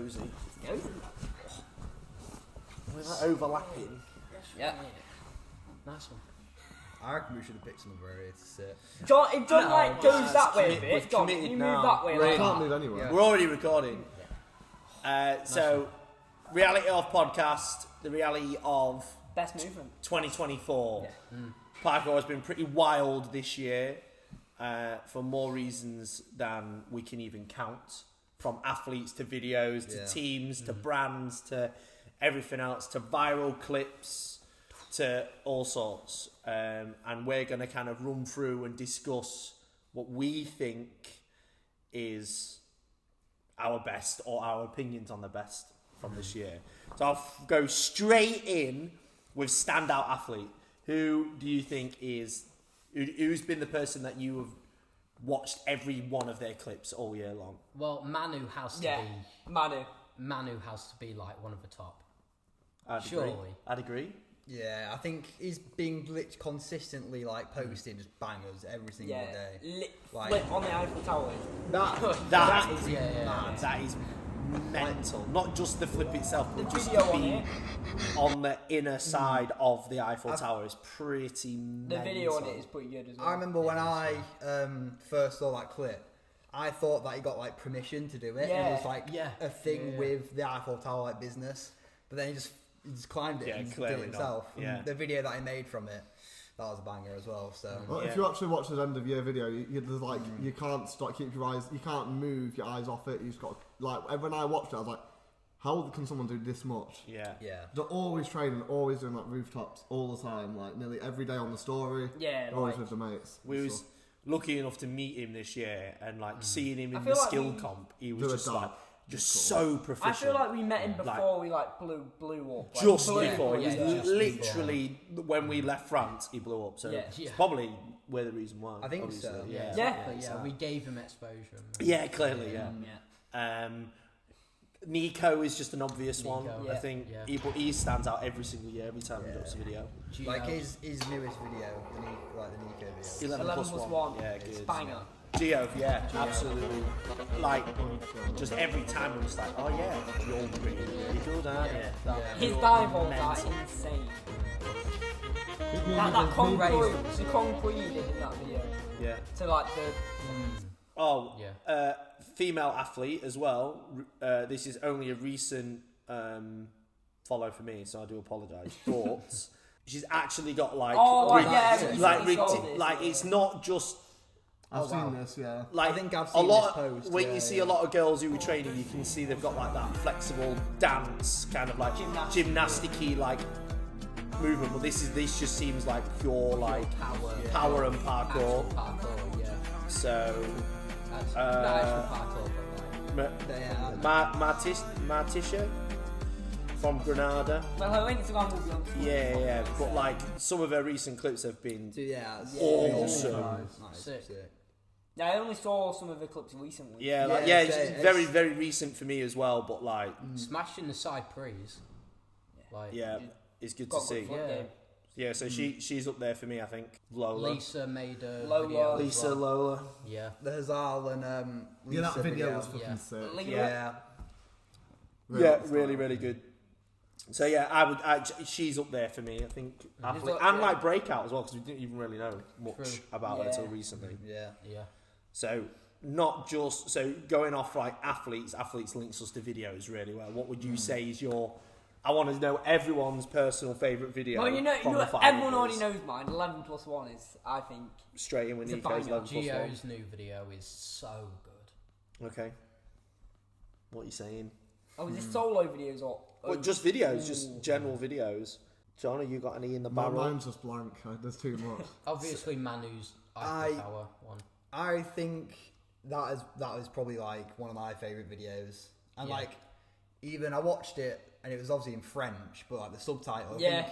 Gozy. Gozy. With that overlapping. Yeah. Nice one. I reckon we should have picked some other area to sit. John, if John goes that way a we've bit, John, committed you now. move that way. Really? I can't move anywhere. Yeah. We're already recording. So, reality of podcast, the reality of Best movement. 2024. Yeah. Parkour has been pretty wild this year for more reasons than we can even count. From athletes to videos to teams to brands to everything else to viral clips to all sorts. And we're going to kind of run through and discuss what we think is our best or our opinions on the best from this year. So I'll go straight in with standout athlete. Who do you think is... Who's been the person that you have watched every one of their clips all year long? Well, Manu has to be... Manu has to be like one of the top. I'd agree. Yeah, I think he's being consistently like posting just bangers every single day. Flip on the Eiffel Tower. That is mad. That is mental. Not just the flip itself, but The just video to on be it. on the inner side of the Eiffel Tower is pretty mental. The video on it is pretty good as well. I remember when I first saw that clip, I thought that he got like permission to do it. Yeah. It was like a thing with the Eiffel Tower like business, but then he just climbed it and did it himself. Yeah. The video that he made from it, that was a banger as well. So if you actually watch the end of year video, there's like you can't keep your eyes, you can't move your eyes off it. You just got like when I watched it, I was like, how can someone do this much? Yeah. They're always training, always doing like rooftops all the time, like nearly every day on the story. Yeah, always with the mates. We was lucky enough to meet him this year, and like seeing him in feel the like skill comp, he was just like so cool. proficient. I feel like we met him before we like blew up. Like, just blew before, up. it was literally when we left France, he blew up. So Yeah. it's probably we're the reason why. I think obviously. so. Yeah. We gave him exposure. Yeah, clearly, Nico is just an obvious one. Yeah. I think he stands out every single year, every time he drops a video. like his newest video, the Nico video. 11 plus 1. Yeah, It's good. banger. Geo, absolutely. Like, just every time I'm just like, oh yeah, you're really good, aren't you? His dive balls are insane. That concrete, the concrete he did in that video. Yeah. To like the... Female athlete as well. This is only a recent follow for me, so I do apologise. But she's actually got like... it's not just... I've seen this, yeah. Like, I think I've seen this post. When you see a lot of girls who are training, you can see they've got like that flexible dance, kind of like gymnastic-y like movement. But this just seems like pure like power and parkour. So, Martisha from Granada. Well, her Instagram will be on. Yeah. But like some of her recent clips have been awesome. Sick. Yeah, I only saw some of the clips recently. It's very, very recent for me as well. But like smashing the side prees. Like it's good to see. Yeah, so she's up there for me, I think. Lola. Lisa made a video. Lola. Yeah. The Hazal and Lisa that video was fucking sick. Really, really good. So she's up there for me, I think. Athlete. And like Breakout as well, because we didn't even really know much about her until recently. Yeah. So not just going off like athletes links us to videos really well. What would you say is your... I want to know everyone's personal favourite video. Well, everyone already knows mine. 11 plus 1 is, I think... Straight in with Nico's 11 plus 1. Gio's new video is so good. Okay. What are you saying? Oh, is it solo videos or... just videos, just general videos. John, have you got any in the barrel? Mine's just blank. There's too much. Obviously, Manu's Eiffel Tower one. I think that is probably like one of my favourite videos. And like, even I watched it and it was obviously in French, but like the subtitle. I think,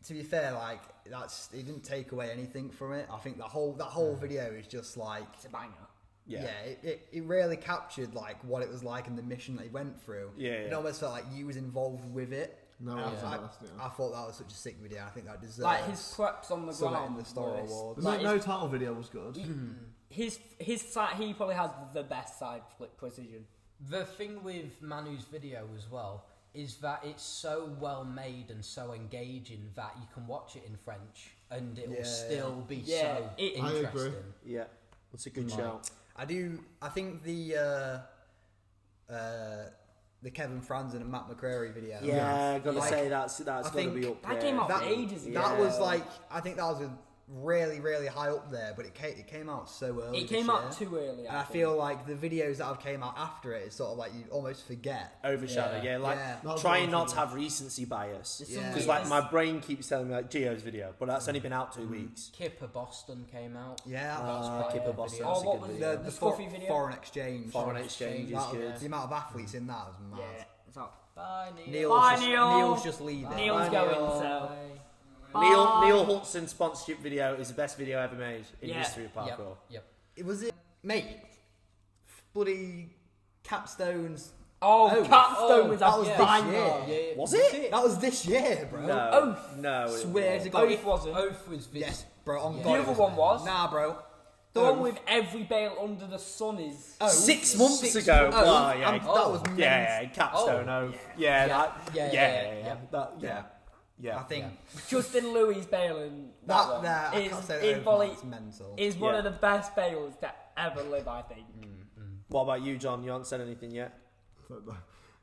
to be fair, like it didn't take away anything from it. I think that whole video is just like it's a banger. Yeah, it really captured like what it was like and the mission that he went through. It almost felt like you was involved with it. No, I thought that was such a sick video. I think that deserves like his preps on the ground. In the Star Award. The no title video was good. His side, he probably has the best side flip precision. The thing with Manu's video as well is that it's so well made and so engaging that you can watch it in French and it will still be so interesting. I agree. Yeah, that's a good shout. I think the Kevin Franzen and Matt McCreary video. Yeah, gotta say that's gotta be up there. That came out ages ago. That was like, I think that was a really, really high up there, but it came out so early. It came out too early. And I feel like the videos that have came out after it is sort of like you almost forget. Overshadow, trying not to have recency bias. Because like my brain keeps telling me like Gio's video, but that's only been out 2 weeks. Kipper Boston came out. Yeah, that's Kipper Boston. Oh, what was the Scuffy video? Foreign exchange. Foreign exchange is good. The amount of athletes in that was mad. Yeah, it's up. Bye, Neil. Neil's just leaving. Neil's going, so. Neil Hudson sponsorship video is the best video ever made in history of parkour. Yep. It was mate. Bloody Capstones. Capstone was that was banger. this year. Yeah. Was it? That was this year, bro. No. Swear to God. Oath wasn't. Oath was this. Yes, bro. On The God, other one was. Nah, bro. The one with every bale under the sun is. 6 months ago. That was Capstone Oath. Yeah. I think Justin Louis bailing that is mental. Is one of the best bales to ever live, I think. What about you, John? You haven't said anything yet.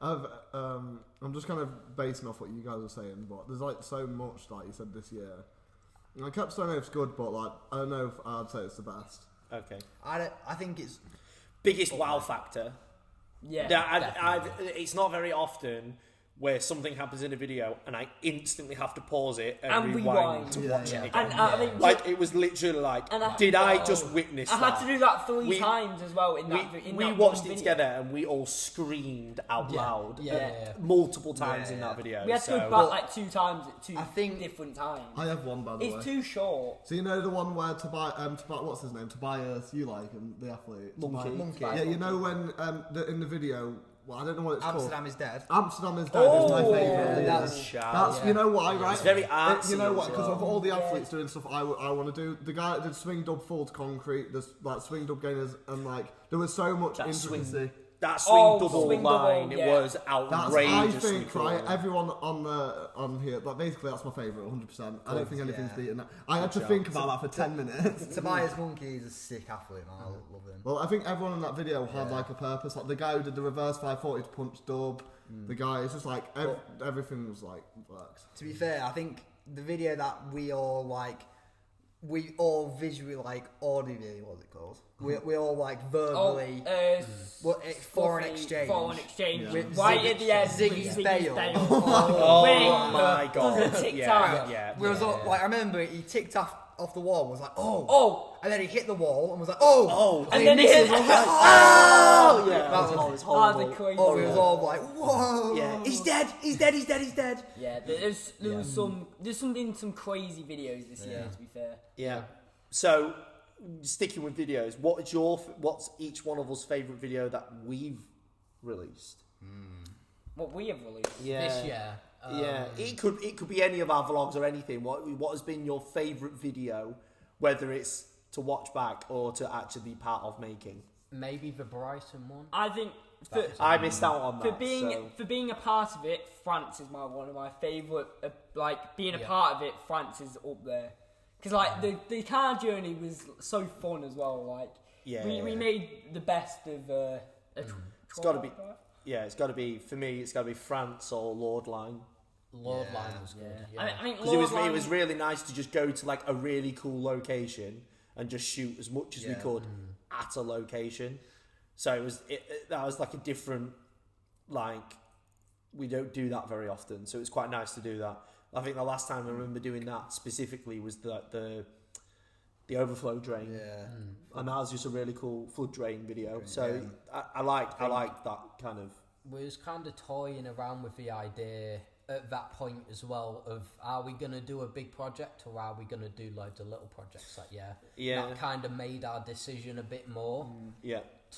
I'm just kind of basing off what you guys are saying, but there's like so much like you said this year. Like Capstone Oath's good, but like I don't know if I'd say it's the best. Okay. I think it's biggest wow factor. Yeah. It's not very often where something happens in a video and I instantly have to pause it and rewind to watch it again. And I think like it was literally like, did I just witness that? I had to do that 3 times as well. We watched it together and we all screamed out loud multiple times in that video. We had to go back like 2 times at 2 different times. I have one by the way. It's too short. So you know the one where what's his name? Tobias, you like him, the athlete. Monkey. Yeah, you know when in the video. Well, I don't know what it's Amsterdam is dead. Amsterdam is dead is my favourite. That's you know why, right? It's very artsy. You know what? Because of all the athletes doing stuff I want to do. The guy that did swing dub full to concrete, there's like swing dub gainers, and like there was so much intricacy. That swing double line, it was outrageous. I think, right, everyone on here, like basically that's my favourite, 100%. I don't think anything's beaten that. I had to think about that for 10 minutes. Tobias Monkey is a sick athlete, man. I love him. Well, I think everyone in that video had like a purpose. Like the guy who did the reverse 540 to punch dub, the guy, it's just like everything was like works. To be fair, I think the video that we all visually like audibly, what's it called? We all like verbally. Foreign exchange. Yeah. With right at the end, Ziggy's fail. Oh my god! Yeah. We was all, like, I remember he ticked off the wall and was like, and then he hit the wall and was like, and then he hit. Oh, yeah, that was horrible. Crazy. We was all like, whoa! Yeah, he's dead. Yeah, there's some crazy videos this year. To be fair. Yeah. So, sticking with videos, what's each one of us' favourite video that we've released? What we have released this year. It could be any of our vlogs or anything. What has been your favourite video, whether it's to watch back or to actually be part of making? Maybe the Brighton one. I think I missed out on that. For being a part of it, France is one of my favourite. Being a part of it, France is up there. Because the car journey was so fun as well. Like we made the best of. It's got to be. Yeah, it's got to be, for me, it's got to be France or Lord Line. Lord Line was good. Yeah. I mean, because it was really nice to just go to like a really cool location and just shoot as much as we could at a location. So that was like a different, like, we don't do that very often. So it was quite nice to do that. I think the last time I remember doing that specifically was the overflow drain. Yeah. And that was just a really cool flood drain video. So I liked that kind of. We was kind of toying around with the idea at that point as well of, are we going to do a big project or are we going to do loads of little projects? Like, that kind of made our decision a bit more.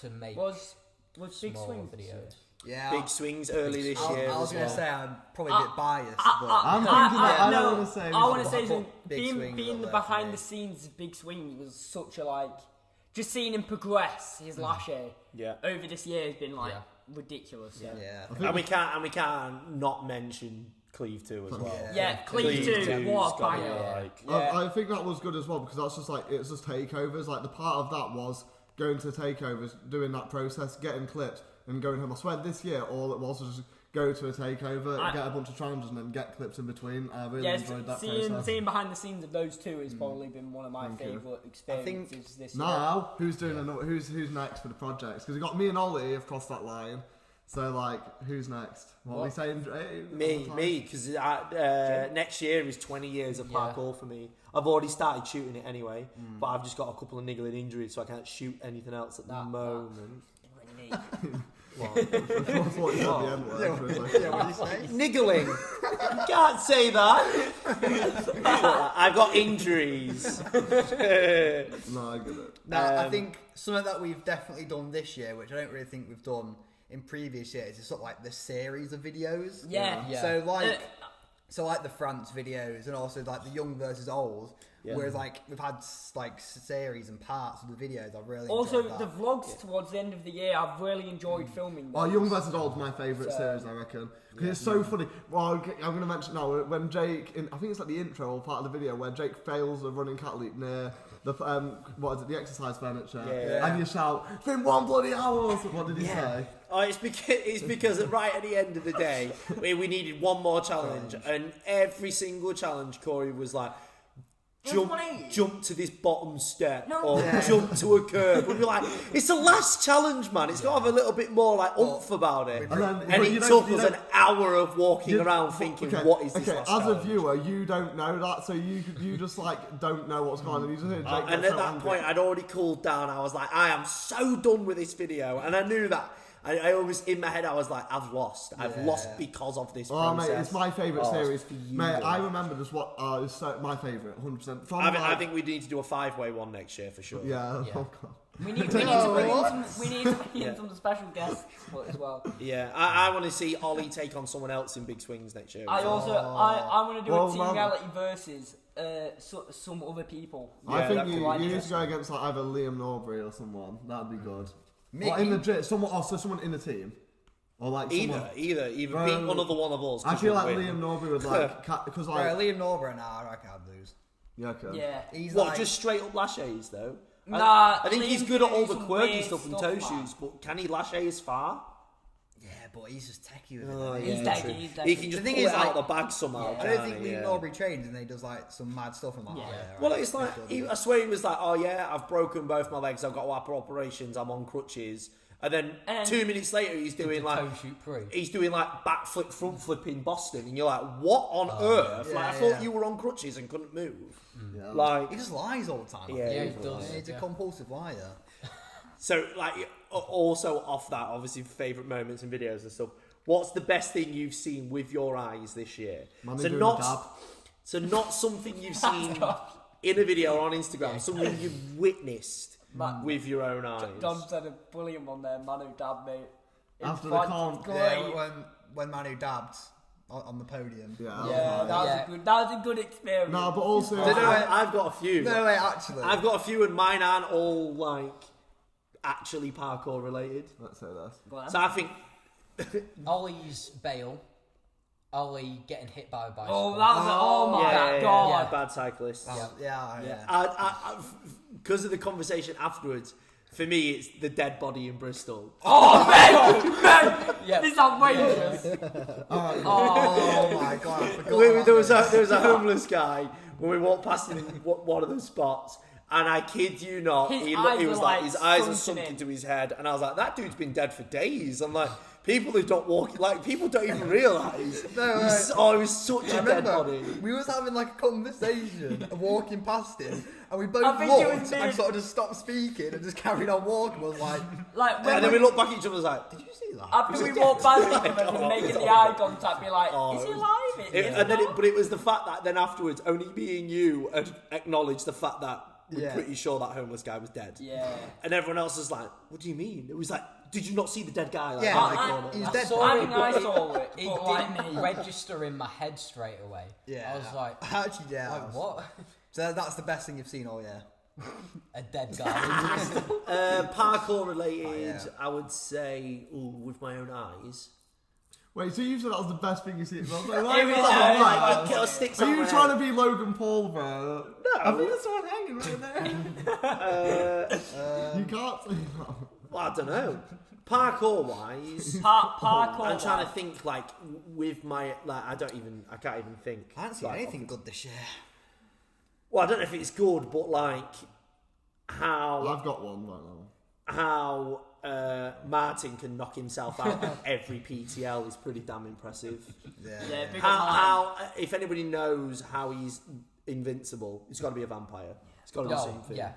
To make was big swing videos. Yeah, big swings early this year. I was going to say I'm probably a bit biased, but I want to say. I want to say something. Being the behind the scenes of Big Swing was such a just seeing him progress his lash over this year has been ridiculous. Yeah. And we can't not mention Cleave 2 as well. Yeah, Cleave 2, what a banger. I think that was good as well, because that's just like, it's just takeovers. Like, the part of that was going to takeovers, doing that process, getting clips, and going home. I swear this year all it was just go to a takeover, get a bunch of challenges, and then get clips in between. I really enjoyed that process. Seeing behind the scenes of those two has probably been one of my favourite experiences this year. Now, who's doing another, who's next for the projects? Because we got me and Ollie have crossed that line. So, like, who's next? What are we saying? Me, because next year is 20 years of parkour for me. I've already started shooting it anyway, but I've just got a couple of niggling injuries, so I can't shoot anything else at the moment. Niggling. You can't say that. I've got injuries. No, I get it. Now, I think something that we've definitely done this year, which I don't really think we've done in previous years, is sort of like the series of videos. Yeah. So like the France videos, and also like the young versus old. Yeah. Whereas like we've had like series and parts of the videos, I've really enjoyed that. The vlogs towards the end of the year, I've really enjoyed filming those. Young vs Old is my favourite series, I reckon, because it's so funny. Well, I'm going to mention now when Jake, I think it's like the intro or part of the video where Jake fails a running cat leap near the the exercise furniture, and you shout, "It's been 1 bloody hour." What did he say? Oh, it's because right at the end of the day, we needed one more challenge, and every single challenge, Corey was like, jump to this bottom step or jump to a curb. We'd be like, it's the last challenge, man. It's got to have a little bit more like oomph about it. And it took us an hour of walking around thinking, what is this last challenge? As a viewer, you don't know that, so you just like don't know what's going on. You just hear Jake and at that point, I'd already cooled down. I was like, I am so done with this video, and I knew that. I always, in my head, I was like, I've lost. I've lost because of this process. Mate, it's my favourite series. Mate, I remember just what is my favourite, 100%. I think we need to do a 5-way one next year for sure. Yeah. Oh, God. We need some special guests as well. Yeah, I want to see Ollie take on someone else in big swings next year. I want to do a team reality versus some other people. I think you need to go against like either Liam Norbury or someone. That'd be good. In the gym, someone in the team, or like either beat another one of us. I feel like Liam Norbury would like because like Liam Norbury, I reckon I'd lose. Yeah, okay. Yeah, he's just straight up laches though. Nah, I think he's good at all the quirky stuff and toe shoes, but can he lache as far? Yeah, but he's just techie with it. He's techie. He can just pull it out of the bag somehow. I don't think Liam Norbury trains and he does like some mad stuff. And well, it's like I swear he was like, oh yeah, I've broken both my legs. I've got to have operations. I'm on crutches. And then 2 minutes later, he's doing like backflip, front flip in Boston, and you're like, what on earth? Yeah, I thought you were on crutches and couldn't move. Yeah. Like he just lies all the time. Yeah, he does. He's a compulsive liar. So, like, also off that, obviously, favourite moments and videos and stuff. What's the best thing you've seen with your eyes this year? So not something you've seen in a video or on Instagram, something you've witnessed with your own eyes. Don said a brilliant one there, Manu dabbed, mate. After the comp, when Manu dabbed on the podium. That was a good experience. No, but also I've got a few. No, wait, actually, I've got a few, and mine aren't all like actually parkour related. Let's say that. So I think Ollie's bail. Ollie getting hit by a bicycle. Oh, that was my god. Yeah, bad cyclist. Yeah. Because of the conversation afterwards, for me, it's the dead body in Bristol. Oh, man! This is outrageous. Oh my god! I forgot There was a homeless guy when we walked past in one of those spots. And I kid you not, he was like his eyes are sunk into his head, and I was like, that dude's been dead for days. I'm like, people who don't walk, like people don't even realise. He was such a dead body. We was having like a conversation, walking past him, and we both looked and sort of just stopped speaking and just carried on walking. Was like and then we looked back at each other, like, did you see that? After we walked past each other and making the eye contact, be like, is he alive? But it was the fact that then afterwards, only me and you had acknowledged the fact that we're pretty sure that homeless guy was dead. Yeah. And everyone else was like, what do you mean? It was like, did you not see the dead guy? Like, he's dead. I saw it. It didn't register in my head straight away. Yeah. I was like, actually, like what? So that's the best thing you've seen all year. A dead guy. Parkour related, I would say, with my own eyes. Wait, so you said that was the best thing you see? Are you trying to be Logan Paul, bro? No. I think there's someone hanging right there. You can't say that. Well, I don't know. Parkour wise, Parkour. I'm trying to think like with my like I can't even think. I haven't seen anything good this year. Well, I don't know if it's good, but like how I've got one right now. How Martin can knock himself out of every PTL is pretty damn impressive. Yeah. How if anybody knows how he's invincible, it's got to be a vampire. It's got to be something. Yeah.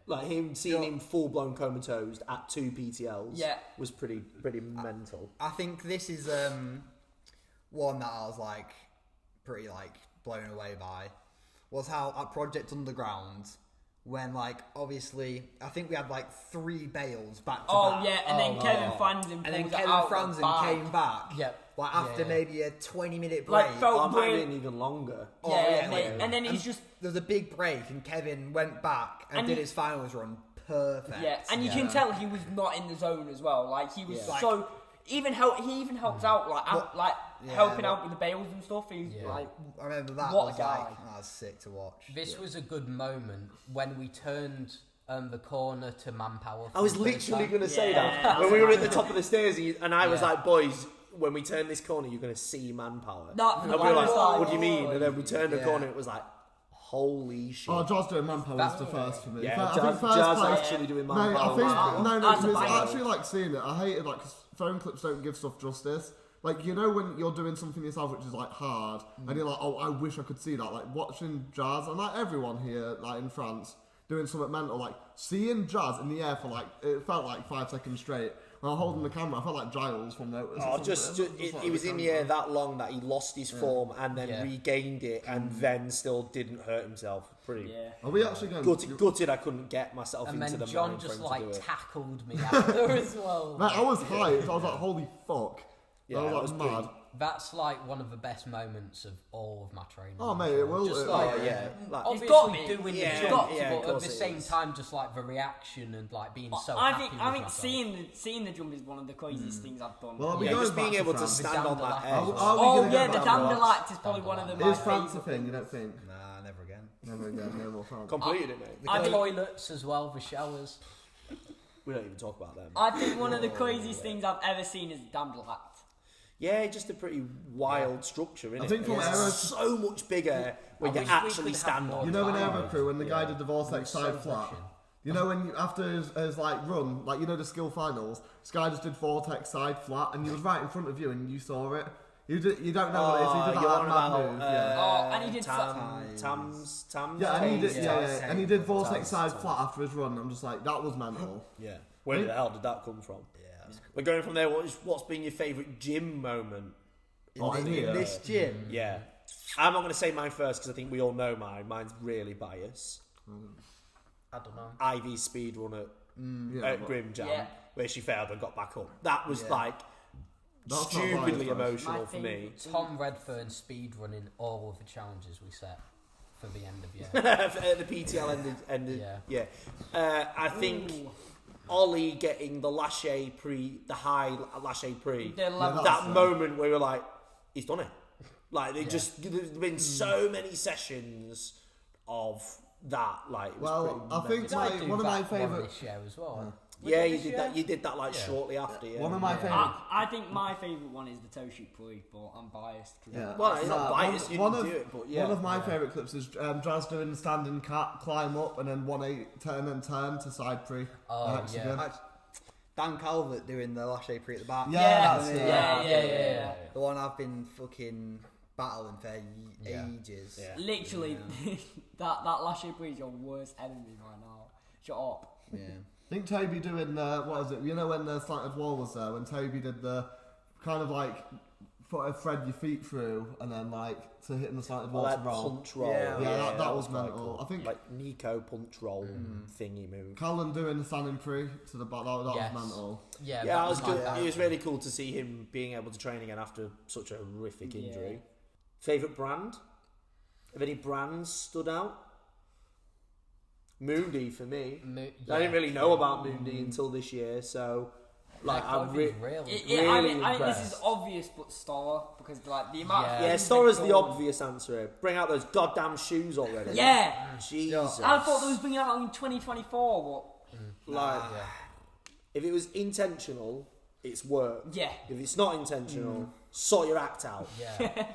Like seeing him full blown comatose at 2 PTLs. Was pretty mental. I think this is one that I was like pretty like blown away by. Was how at Project Underground, when like obviously I think we had like 3 bales back to back. And then Kevin Franzen came back. Yep. Like after maybe a 20-minute break. Like felt it might have been even longer. And then he's just there was a big break and Kevin went back and did his finals run perfect. Yeah, and you can tell he was not in the zone as well. Like he was so he even helped out helping out with the bales and stuff. He's like, I remember that. What a guy! Like, that was sick to watch. This was a good moment when we turned the corner to manpower. I was literally going to say that when we were at the top of the stairs, and I was like, boys, when we turn this corner, you're going to see manpower. And we were like, what do you mean? And then we turned the corner, it was like, holy shit. Oh, Jazz doing manpower was the first for me. Yeah, I think first Jazz place, actually doing no, manpower. because it's actually like seeing it. I hated like because phone clips don't give stuff justice. Like, you know when you're doing something yourself which is like hard and you're like, oh, I wish I could see that. Like watching Jazz and like everyone here like in France doing something mental, like seeing Jazz in the air for like, it felt like 5 seconds straight. When I was holding the camera, I felt like Giles from Notice. He was in the air that long that he lost his form and then regained it and then still didn't hurt himself. Pretty. Are we actually going? Gutted I couldn't get myself and into the then John mind just frame like to do it. tackled me after as well. Mate, I was hyped. I was like, holy fuck. Yeah, I was like, mad. That's like one of the best moments of all of my training. Oh mate, it will. Just It's got me. Doing the Yeah, jump, yeah, but at the same time, just like the reaction and like being so happy. I think seeing the jump is one of the craziest things I've done. Well, just being able to stand on that edge. The Dandelight is probably one of the Is France a thing? You don't think? Nah, never again. Never again. No more France. Completed it, mate. The toilets as well, the showers. We don't even talk about them. I think one of the craziest things I've ever seen is the Dandelight. Yeah, just a pretty wild structure, isn't it? I think from it's so much bigger when you actually stand on. You know in Aero Crew when the guy did the vortex side flat? You know when after his like run, like you know the skill finals, this guy just did vortex side flat and he was right in front of you and you saw it. You don't know what it is. He did that mad move. And he did Tams. Yeah, and he did vortex side flat after his run. I'm just like, that was mental. Yeah. Where the hell did that come from? We're going from there. What's been your favourite gym moment? In this gym? Yeah. I'm not going to say mine first because I think we all know mine. Mine's really biased. I don't know. Ivy's speed run at Grim Jam, where she failed and got back up. That was That's stupidly emotional for me. Tom Redfern speed running all of the challenges we set for the end of year. The PTL ended. Yeah. I think Ollie getting the lache pre, the high lache pre. That moment where we were like, he's done it. Like there's been so many sessions of that. Like, I think like one of my favourite this year as well. Yeah, you did that. You did that like shortly after. Yeah. One of my favourite. I think my favourite one is the toe shoot pre, but I'm biased. Well, you're not biased. You didn't do it, but one of my favourite clips is Jazz doing the standing cat, climb up, and then 1-8 turn and turn to side pre. Dan Calvert doing the lache pre at the back. Yeah. The one I've been fucking battling for ages. Yeah. Literally, that lache pre is your worst enemy right now. Shut up. Yeah. I think Toby doing what is it? You know when the slanted wall was there, when Toby did the kind of like thread your feet through and then like to hitting the slanted wall to roll. Punch roll. Yeah, that was mental. Cool. I think like Nico punch roll thingy move. Callan doing the standing pre to the back. That was mental. Yeah, that was good. It was really cool to see him being able to train again after such a horrific injury. Favorite brand? Have any brands stood out? Moondy for me. I didn't really know about Moondy until this year, so like I'm really I mean, this is obvious, but Stora, because like the amount of Stora's the obvious answer here. Bring out those goddamn shoes already. Yeah, Jesus. I thought they was bringing out in 2024, but like if it was intentional, it's work. Yeah. If it's not intentional, sort your act out. Yeah.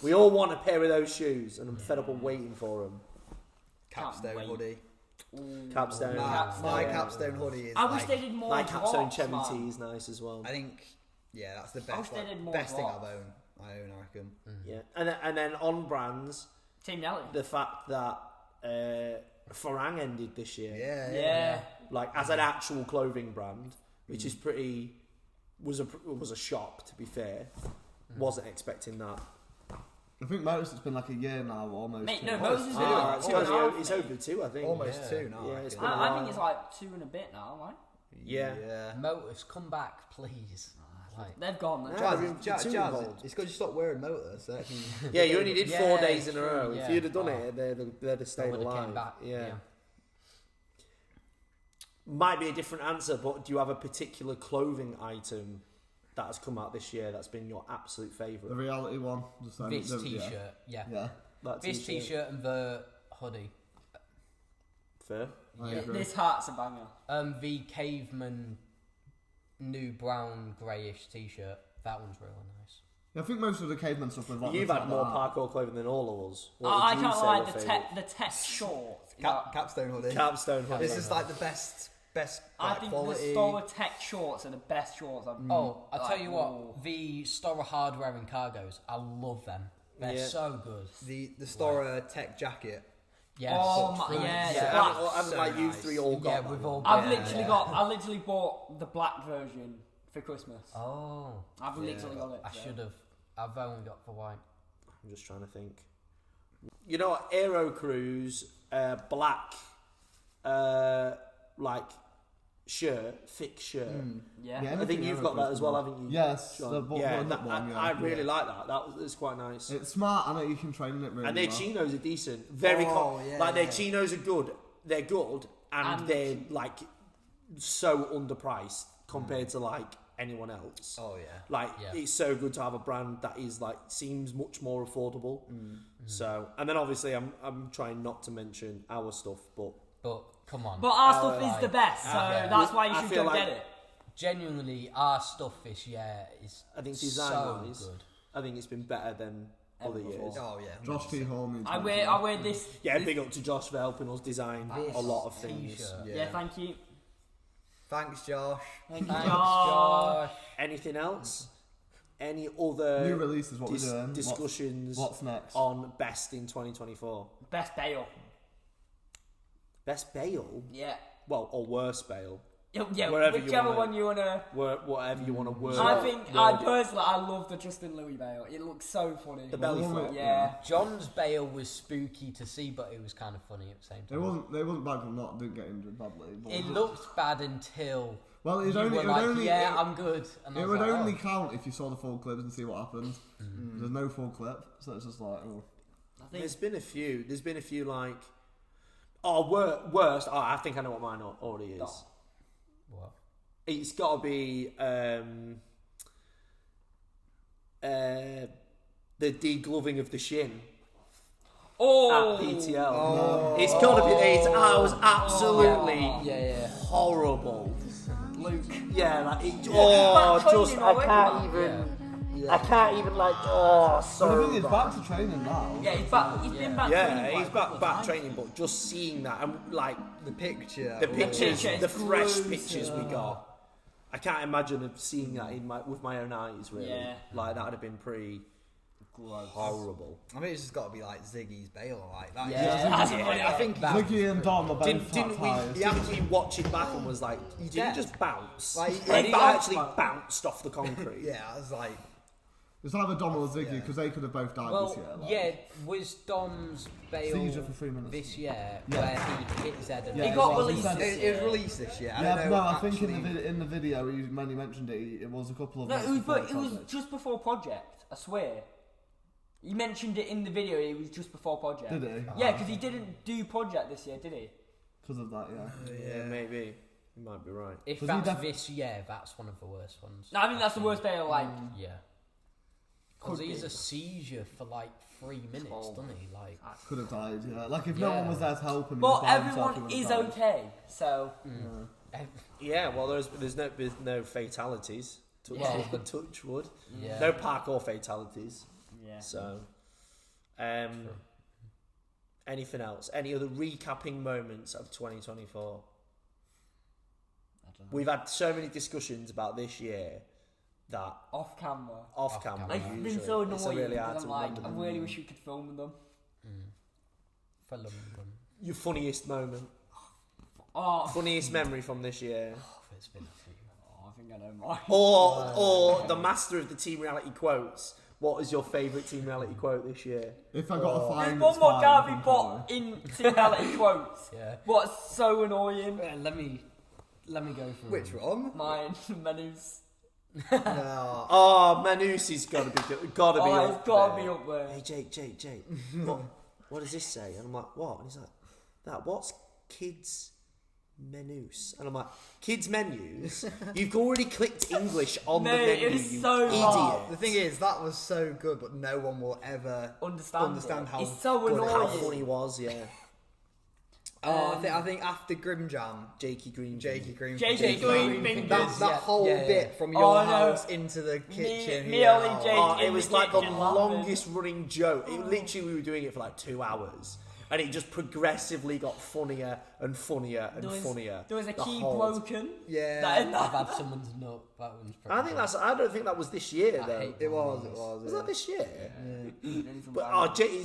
We all want a pair of those shoes, and I'm fed up of waiting for them. Capstone hoodie. Capstone. My capstone hoodie is. I wish they did more. My capstone drops, Chevy man. T is nice as well. I think, that's the I wish best. they did more Best thing drops. I reckon. Yeah, and then on brands, Team Nelly. the fact that Farang ended this year. Yeah. Like as an actual clothing brand, which is pretty was a shock, to be fair. Wasn't expecting that. I think most it's been like a year now, almost. Mate, two. no, Moses is It's over 2, I think. Almost 2 now. Yeah, I it's reckon. been a I while. think it's like 2 and a bit now, right? Yeah. Motors, come back, please. Like, They've gone. Jazz, Too involved. it's because you stopped wearing motors. So Yeah, you only did 4 Yeah, days in a true, row. yeah. If you'd have done Oh. it, they'd have stayed would've alive. came back, Yeah. Might be a different answer, but do you have a particular clothing item that has come out this year that's been your absolute The favourite? reality one. Just this t-shirt, Yeah. That This t-shirt and the hoodie. Fair. I agree. This hat's a banger. The caveman new brown greyish t-shirt. That one's really nice. Yeah, I think most of the caveman stuff was like. You've the had fact more that- parkour clothing than all of us. What I would you can't say lie, your favourite? the tech shorts. Capstone hoodie. Capstone hoodie. This is like the best I like, think quality. the Stora Tech shorts are the best shorts I've Oh, I'll tell you ooh. what, the Stora hardware and cargos, I love them. They're Yeah. so good. The Stora Tech jacket. Yes. Oh my, true. yeah, Yeah, black. haven't so like you nice. three all got Yeah, that we've one? all I've got I literally bought the black version for Christmas. Oh, I've literally got it. I should have. I've only got for white. I'm just trying to think. You know what? Aero Cruise, black, like shirt, thick shirt. Yeah. Yeah, I think you've got that as well, haven't you? Yes, Sean? the Yeah, that one. I really like that. It's quite nice. It's smart, and you can train in it really And their well. chinos are decent. Very like their chinos are good. They're good, and they're like so underpriced compared to like anyone else. Oh yeah. Like it's so good to have a brand that is like seems much more affordable. So, and then obviously I'm trying not to mention our stuff, but come on. But our stuff is the best, so that's why you I should feel go like- get it. Genuinely, our stuff this year is I think so design-wise, good. I think it's been better than other years. Oh yeah. Josh T. Hall needs I one. wear this. Yeah, big up to Josh for helping us design a lot of things. T-shirt. Yeah, thank you. Thanks, Josh. Thank you, Thanks, Josh. Josh. Anything else? Any other New releases, what we're doing. discussions What's next? on best in 2024? Best Bale. Best Bale? Yeah. Well, or worst Bale. Yeah, Wherever you whichever wanna- one you wanna. Whatever you want to word. I think I personally I love the Justin Louis Bale. It looks so funny. The belly Well, flop. Yeah. John's Bale was spooky to see, but it was kind of funny at the same time. They wasn't bad for not didn't get injured badly. But It looked bad until well, you were like, I'm good. And I It was would like, only oh. count if you saw the full clip and see what happened. There's no full clip, so it's just like, oh. I think There's been a few like, worst. Oh, I think I know what mine already is. What? It's got to be the degloving of the shin oh at PTL. It's got to be. I was absolutely Yeah. horrible. Luke. Yeah, like it, Back just training I already, can't man. even. I can't even like. Oh, So so I think it's back to training now. Yeah, he's back. He's been back. training Yeah, for he's a couple of back times. training, but just seeing that and like The picture. the pictures, picture is the fresh gruesome. pictures we got. I can't imagine of seeing that with my own eyes. Really, Yeah. like that would have been pretty horrible. I mean, it's just got to be like Ziggy's Bale, like that. Yeah. That's Yeah. funny. I think Ziggy and Dom are both Didn't we watch it back and was like, did he dead. just bounce? Like, Like, he he bounced actually bounced off the concrete. yeah, I was like, It's either Dom or Ziggy because they could have both died this year. Well, like. yeah, was Dom's Bale Seizure for 3 minutes. this year where he hit Zed and Yeah, He got well, released said this it year. was released this year. I Yeah, don't no, know. I think actually, in the video when he mentioned it, it was a couple of. No, months before it the was project. just before Project. I swear. He mentioned it in the video. It was just before Project. Did he? Yeah, because he didn't do Project this year, did he? because of that. Yeah, maybe. You might be right. If that's this year, that's one of the worst ones. No, I think that's the worst day of like. Yeah. Because he's a seizure for like 3 minutes, doesn't he? Like could have died. Yeah, like if no one was there to help him. But everyone is okay, so. Yeah, well, there's no fatalities. Touch wood. Yeah. No parkour fatalities. Yeah. So, anything else? Any other recapping moments of 2024? We've had so many discussions about this year that Off camera. Like, It's been so annoying really because I'm like, I really wish we could film them. Your funniest moment, Oh, funniest memory from this year, it's been a few. I think I know mine. or the master of the team reality quotes. What is your favourite team reality quote this year? If I got a fine, There's one more it's Garvey fine, bot in reality quotes. Yeah. What's so annoying? Let me go through. Which one? Mine, menus. No. Oh, Manusi's got to be It's up gotta there. be up there. Hey Jake, what does this say? And I'm like, what? And he's like, what's kids menus? And I'm like, kids menus? You've already clicked English on the Mate, menu, it's you so idiot. hard. The thing is, that was so good, but no one will ever Understand how it's so good annoying. How funny he was, yeah. I think after Grim Jam, Jakey Green. Jakey Green that whole bit from your house into the kitchen. Me only Jake. Oh, it in was the like the kitchen laughing. longest running joke. It literally, we were doing it for like 2 hours. And it just progressively got funnier and funnier and funnier. There was a the key whole broken. Yeah. I've had someone's nut. That one's pretty I don't think that was this year though. hate It was. Was that this year? Yeah. But Jakey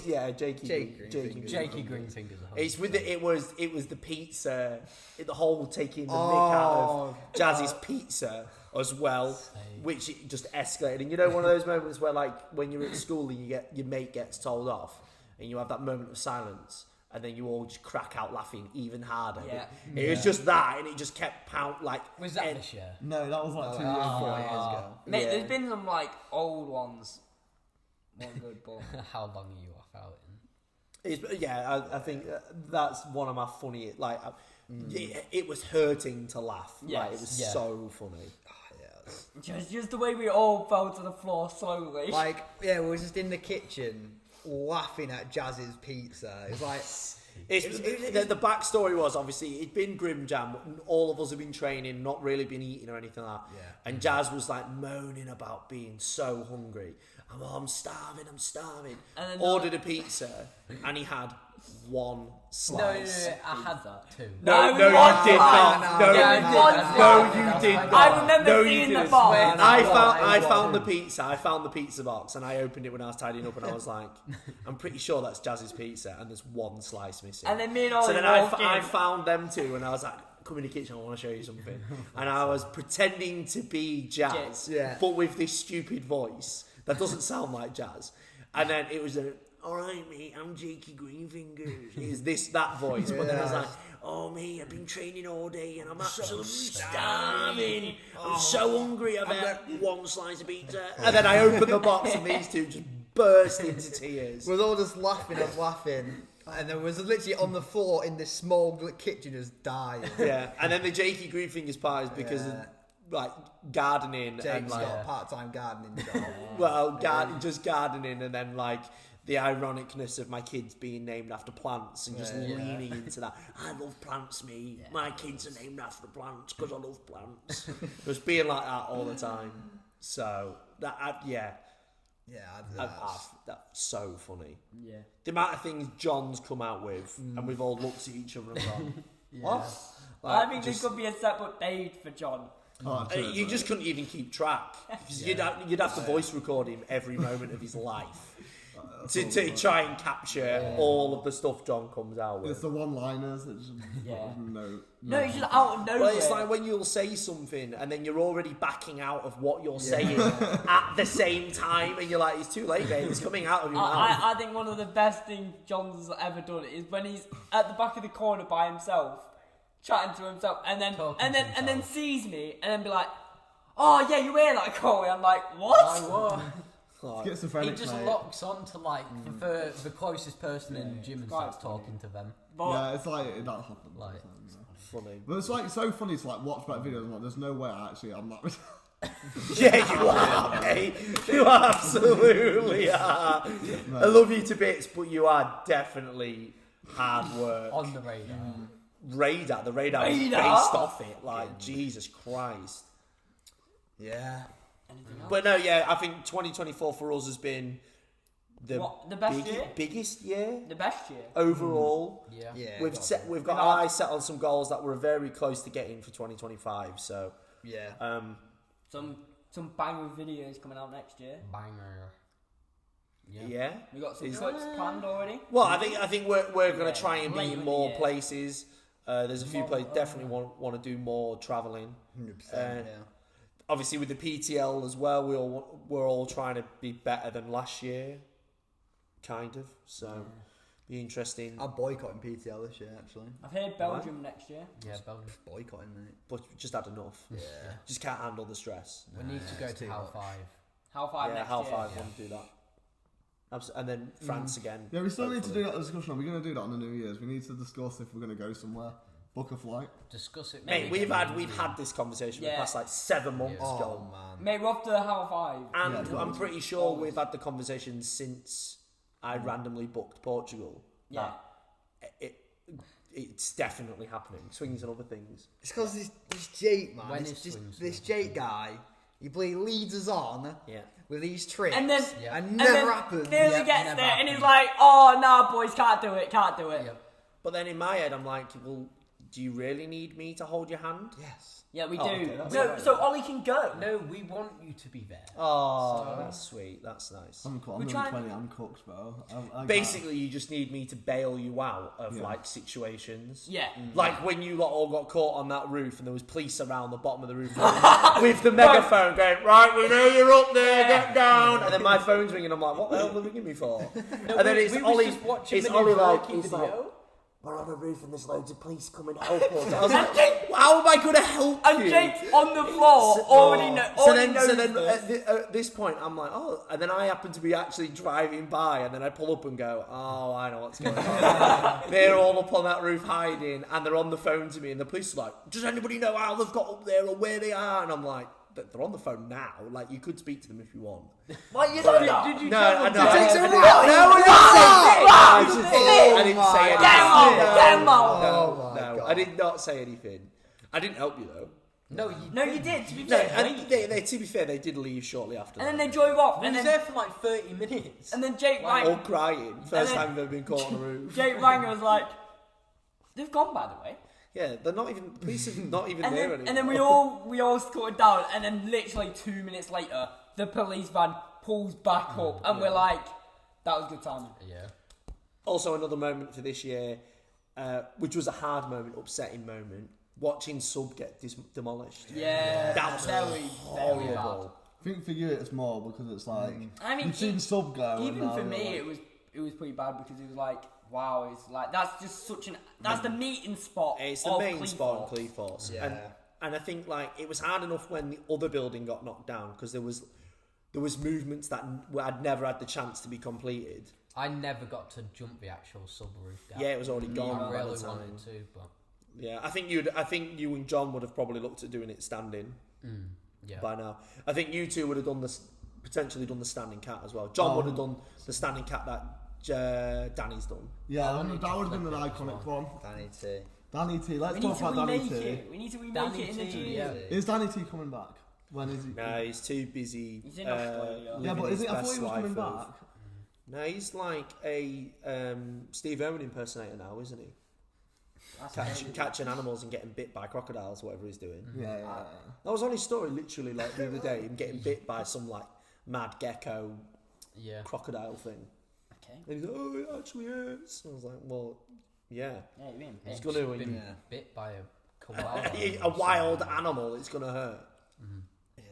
Green fingers. It's with it was the pizza, the whole taking the mick out of Jazz's pizza as well, which it just escalated. And you know, one of those moments where like when you're at school and your mate gets told off, and you have that moment of silence, and then you all just crack out laughing even harder. Yeah. It was just that, and it just kept Was that this year? No, that was like 2 years 4 years ago. ago. Mate, Yeah. there's been some like old ones. One good, but How long are you off out in? I think that's one of my funny. Like, it was hurting to laugh. Yes. Like, it was so funny. just the way we all fell to the floor slowly. Like, yeah, we were just in the kitchen laughing at Jazz's pizza. It's like. The backstory was obviously it'd been Grim Jam. All of us had been training, not really been eating or anything like that. Yeah. And Jazz was like moaning about being so hungry. I'm starving. And then ordered a pizza, and he had one slice. No, I had that too. No, you did not. No, you did not. I remember No, you seeing the didn't. box. I found the pizza. I found the pizza box, and I opened it when I was tidying up, and I was like, I'm pretty sure that's Jazz's pizza, and there's one slice missing. And then me and Ollie so then walked I in. found them too, and I was like, come in the kitchen, I want to show you something. And I was pretending to be Jazz, but with this stupid voice that doesn't sound like Jazz. And then it was all right, mate, I'm Jakey Greenfingers. Is that voice? But then I was like, oh, mate, I've been training all day and I'm absolutely starving. I'm so hungry. I've had one slice of pizza. And then I opened the box and these two just burst into tears. We were all just laughing and laughing. And there was literally on the floor in this small kitchen just dying. Yeah, and then the Jakey Greenfingers part is because of like gardening. Jake's and like, got a part-time gardening job. Well, just gardening, and then like the ironicness of my kids being named after plants and just leaning into that. I love plants, me. Yeah. My kids are named after plants because I love plants. Just being like that all the time. So that's so funny. Yeah, the amount of things John's come out with, and we've all looked at each other and gone, "What?" Like, I think there could be a separate page for John. Oh, you just couldn't even keep track. You'd have to voice record him every moment of his life to try and capture all of the stuff John comes out with. It's the one-liners that just No, it's just out of nowhere. Well, it's like when you'll say something and then you're already backing out of what you're saying at the same time, and you're like, it's too late, mate. It's coming out of your mouth. I think one of the best things John's ever done is when he's at the back of the corner by himself, chatting to himself, and then sees me, and then be like, "Oh yeah, you hear that, Corey?" I'm like, "What?" Schizophrenic, He just mate. locks on to like for the closest person in the gym and starts talking to them. But Yeah, it's like that happens. Like, Funny. But it's like so funny to like watch back videos and like there's no way I'm not. Yeah, you are, mate. You absolutely are. I love you to bits, but you are definitely hard work. on the radar. The radar is based off it. Like, Jesus Christ. Yeah. But no, yeah, I think 2024 for us has been the best year? biggest year the best year. overall. Yeah. Yeah. We've got our eyes set on some goals that we're very close to getting for 2025. So Yeah. Some banger videos coming out next year. Banger. yeah. We got some clips planned already. Well, I think we're going to try and be Later in in more the year. places. There's a few places definitely want to do more travelling. 100%. Yeah. Obviously, with the PTL as well, we're all trying to be better than last year, kind of. So, be interesting. I'm boycotting PTL this year, actually. I've heard Belgium next year. Yeah, Belgium. Boycotting, mate. But we just had enough. Yeah. Just can't handle the stress. We need to go to Hal 5. How far next Hal year? 5 want to do that. And then France again. Yeah, we still need to hopefully. do that discussion. Are we going to do that on the New Year's? We need to discuss if we're going to go somewhere, book a flight. Discuss it. Mate, we've had this conversation for the past like 7 months, Yeah. John. man. Mate, we're off to Hal 5. And Yeah, I'm pretty sure we've had the conversation since I randomly booked Portugal. Yeah. It's definitely happening. Swings and other things. It's because this Jake, man. When This, is this, swings this and Jake guy, he leads us on Yeah. with these tricks. And then, Yeah. and and never then happens. nearly Yep, gets never there, and he's happens. like, "Oh, nah, boys, can't do it." Yep. But then in my head, I'm like, well, do you really need me to hold your hand? Yes. Yeah, we Oh, do. okay, that's No, fine. so Ollie can go. No, we want you to be there. Oh, that's sweet. That's nice. I'm We're only trying- 20. I'm cooked, bro. I Basically, you just need me to bail you out of like situations. Yeah. Like when you lot all got caught on that roof and there was police around the bottom of the roof with the megaphone going, right, we know you're up there, get down. And then my phone's ringing. I'm like, what the hell are they ringing me for? And then it's Ollie. It's Ollie like, he's like, we're on a roof and there's loads of police coming to help us. I was like, how am I going to help And you? Jake's on the floor, already knows So then this. at this point, I'm like, oh, and then I happen to be actually driving by, and then I pull up and go, oh, I know what's going on. They're all up on that roof hiding, and they're on the phone to me, and the police are like, does anybody know how they've got up there or where they are? And I'm like, they're on the phone now. Like, you could speak to them if you want. Like, you don't know. Did you No, tell I them know. to- I takes didn't- a I rally. didn't- No, I didn't say anything. Get him out, get him out. No, I did not say anything. I didn't help you though. No, you did. To be No, fair. and to be fair, they did leave shortly after. And then that. they drove off, We and was then there for like 30 minutes. and then Jake all rang. crying. First then- time they've ever been caught on a roof. Jake rang and was like, "They've gone, by the way." Yeah, they're not even. Police are not even And there then, anymore. and then we all scored down, and then literally 2 minutes later, the police van pulls back up, and we're like, "That was good timing." Yeah. Also, another moment for this year, which was a hard moment, upsetting moment. Watching Sub get demolished. Yeah, That was very, very bad. horrible. I think for you it's more because it's like I mean, you've seen Sub go. even and for now me, you're like, it was pretty bad because it was like, wow, it's like that's just such an that's the meeting spot. It's the of main Cleethorpes. spot in Cleethorpes. Yeah. And I think like it was hard enough when the other building got knocked down because there was movements that I'd never had the chance to be completed. I never got to jump the actual sub-roof gap. Yeah, it was already gone I by really the time. wanted to, but Yeah, I think you and John would have probably looked at doing it standing yeah. by now. I think you two would have potentially done the standing cat as well. John would have done the standing cat that Danny's done. yeah, I that wanted would to have been an flip it iconic as one. Danny T. Danny T. Let's We need talk to about Danny remake T. it. We need to remake Danny it in the T, juniors. yeah. Is Danny T coming back? When is he? No, he's too busy. He's in Australia. Yeah, living but his is it? I thought best he was coming life of- back. No, he's like a Steve Irwin impersonator now, isn't he? Catching animals and getting bit by crocodiles, whatever he's doing. Yeah. That was on his story literally like the other day, him getting bit by some like mad gecko Yeah. crocodile thing. Okay. And he's like, oh, it actually hurts. I was like, well, yeah. Yeah, you're being It's pissed. gonna when been you bit by a koala. a wild animal, it's gonna hurt. Yeah.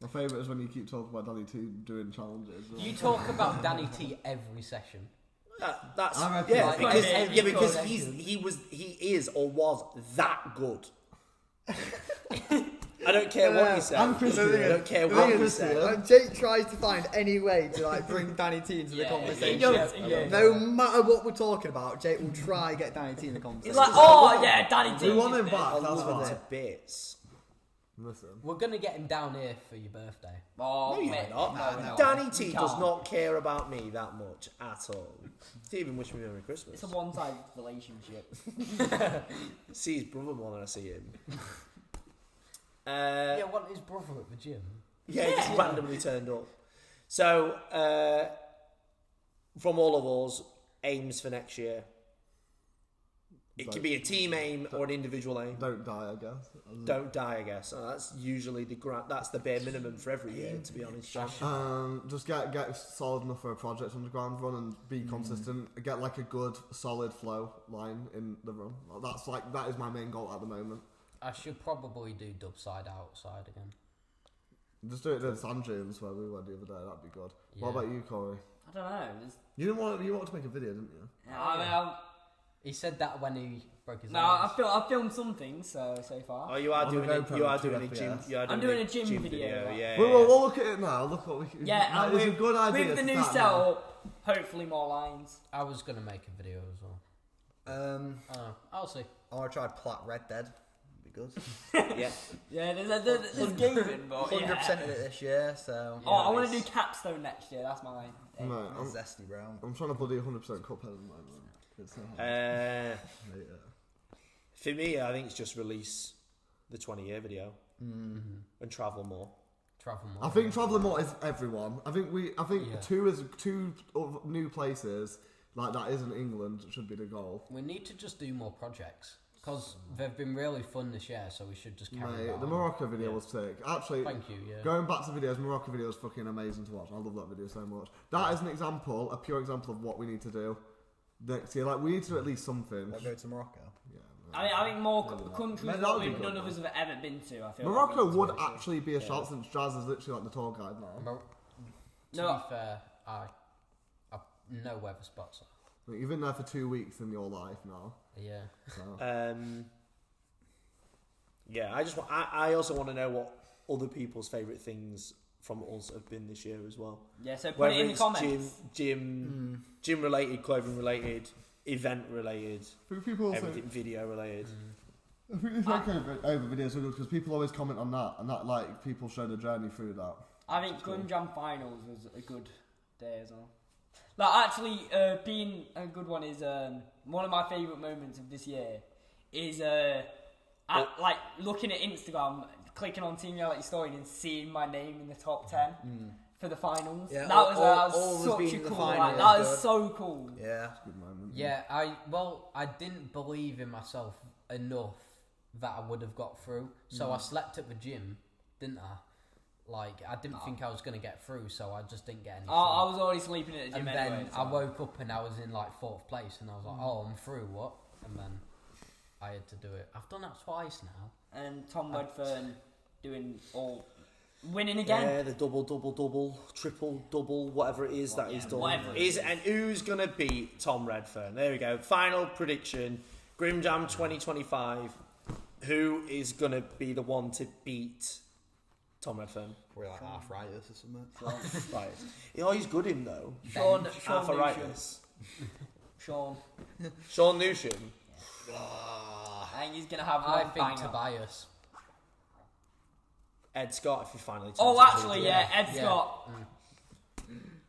My favourite is when you keep talking about Danny T doing challenges. You talk about Danny T every session. That's I reckon yeah, that's because quite yeah, big. because he is or was that good. I don't care what you say. I'm Christian. I don't care what you say. Jake tries to find any way to like bring Danny T into the conversation. No matter what we're talking about, Jake will try to get Danny T in the conversation. He's like, oh yeah, Danny T. We want him back. I That's love fine. to bits. Listen. We're gonna get him down here for your birthday. Oh, No, you're mate. not. No. Danny T You does can't. not care about me that much at all. He even wish me Merry Christmas. It's a one-sided relationship. See his brother more than I see him. Yeah, want his brother at the gym. Yeah, he just randomly turned up. So, from all of us, aims for next year. It can be a team aim or an individual aim. Don't die, I guess. Don't die, I guess. That's usually that's the bare minimum for every year, to be honest, Josh. Just get solid enough for a project on the ground run and be consistent. Get like a good, solid flow line in the run. That is my main goal at the moment. I should probably do dub side outside again. Just do it in Sand Dunes where we went the other day. That'd be good. Yeah. What about you, Corey? I don't know. You wanted to make a video, didn't you? He said that when he broke his No, arms. I filmed some things so far. Oh, you are On doing the it. GoPro You are to doing a 2 gym. FPS. You are I'm doing a gym video. Yeah. We'll look at it now. Look what we can. Yeah, and it's a good idea. with the to new start now. setup, hopefully more lines. I was gonna make a video as well. I'll see. I want to try Plat Red Dead. Be good. Yeah. Yeah, there's gaming, but 100% yeah. of it this year, so. Oh, I want to do capstone next year. That's my aim. No, Zesty brown. I'm trying to bloody 100% Cuphead at the moment. It's so hard. Uh, Yeah. for me, I think it's just release the 20-year video and travel more. Travel more. I think travelling more is everyone. I think Yeah. two of new places like that isn't England should be the goal. We need to just do more projects because they've been really fun this year. So we should just carry Mate, that the on. Morocco video was sick. Actually, Thank you. Yeah. going back to videos, Morocco video is fucking amazing to watch. I love that video so much. That is an example, a pure example of what we need to do next year. Like we need to do at least something. I'll go to Morocco. Yeah. I think more countries Mate, that that would be none good, of us have ever been to. I feel Morocco like would actually be a shout since Jazz is literally like the tour guide now. To No. be fair, I know where the spots are. Like, you've been there for 2 weeks in your life now. Yeah. So. Yeah, I also want to know what other people's favourite things from us have been this year as well. Yeah, so put Whether it in the it's comments. gym related, clothing related, event related, I think people also, everything video related. I think it's like over videos are good because people always comment on that, and that like people show the journey through that. I think Grim Jam Finals was a good day as well. Like, actually, being a good one is one of my favourite moments of this year is like looking at Instagram, clicking on Team Reality Story and seeing my name in the top 10 for the finals. Yeah, that was such a cool. Like, that is so cool. Yeah. Good moment. Yeah, I didn't believe in myself enough that I would have got through. So I slept at the gym, didn't I? Like, I didn't think I was going to get through, so I just didn't get any sleep. I was already sleeping at the gym and anyway. then I woke up and I was in like 4th place, and I was like, oh, I'm through, what? And then I had to do it. I've done that twice now. And Tom Redfern winning again. Yeah, the double, triple, double, whatever it is that he's done. Whatever it is. And who's going to beat Tom Redfern? There we go. Final prediction. Grim Jam 2025. Who is going to be the one to beat Tom Redfern? We're like arthritis or something. Right. Oh, he's good in though. Sean Arthritis. Sean. Sean Newsham. I think he's going to have one I think banger. Tobias. Ed Scott, if he finally turns Oh, up actually, to yeah, it. Ed Scott.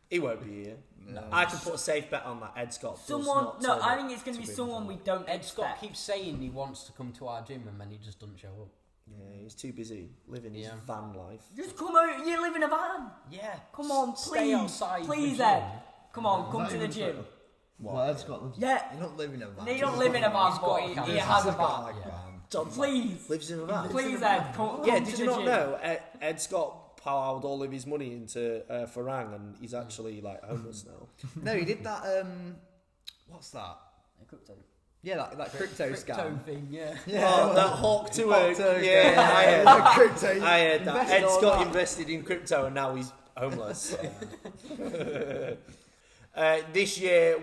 He won't be here. No. I can put a safe bet on that. Ed Scott. does Someone, not no, turn I up think it's going to be Grim someone Jam. we don't Ed Scott expect. keeps saying he wants to come to our gym and then he just doesn't show up. Yeah, he's too busy living his van life. Just come out, you live in a van. Yeah. Come on, Stay please. outside Please, the Ed. gym. Come on, come to the gym. What? Ed Scott lives. Yeah. You don't live in a van. He don't live in a van, He's but got a he camera. has a He's got van. a van. John Please. lives in a van. Please, Ed. Come Yeah, to did the you not gym. know Ed Scott plowed all of his money into Farang and he's actually like homeless now? No, he did that. What's that? Crypto. Yeah, that crypto scam. thing, yeah. Oh, that Hawk to work. Hawk to- Yeah, I heard That that. crypto. I heard that. Invested Ed all Scott that. invested in crypto and now he's homeless. This year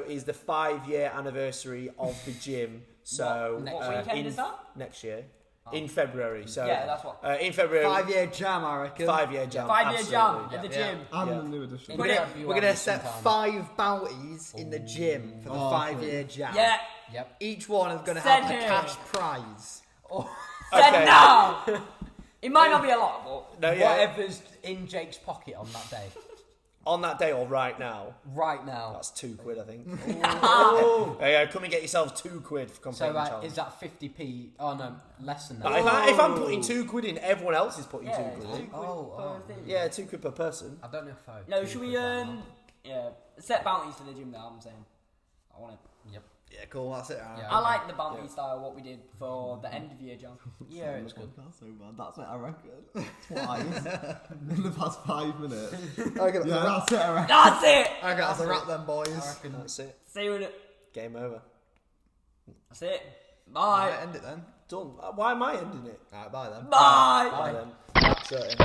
is the 5-year anniversary of the gym. So What weekend is that? next year In February, so yeah, that's what. In February, 5-year jam, I reckon. 5-year jam, 5-year jam absolutely. at the gym. And the new edition. We're gonna set 5 bounties in the gym for the 5-year jam. Yeah. Yep. Each one is gonna Send have a here. cash prize. Said no. It might not be a lot, but No, yeah. Whatever's in Jake's pocket on that day. On that day or right now? Right now. That's £2, I think. Yeah, come and get yourselves £2 for completing So the challenge. is that 50p? Oh no, less than that. But if I'm putting £2 in, everyone else is putting yeah, £2 in. Oh. Yeah, £2 per person. I don't know if I. No, should we yeah, set bounties for the gym now, I'm saying. I want it. Yep. Yeah, cool. That's it. Yeah. I like the bounty style, what we did for the end of year jam. Yeah, it's good. That's so bad. That's it, I reckon. Twice. In the past 5 minutes. Okay, Yeah, that's it, I reckon. That's it! okay, that's a wrap then, boys. I reckon That's it. See you in it. Game over. That's it. Bye. Right, end it then. Done. Why am I ending it? Alright, bye then. Bye. Bye then. That's it.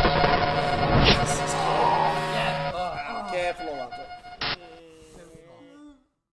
Yeah. Careful on that.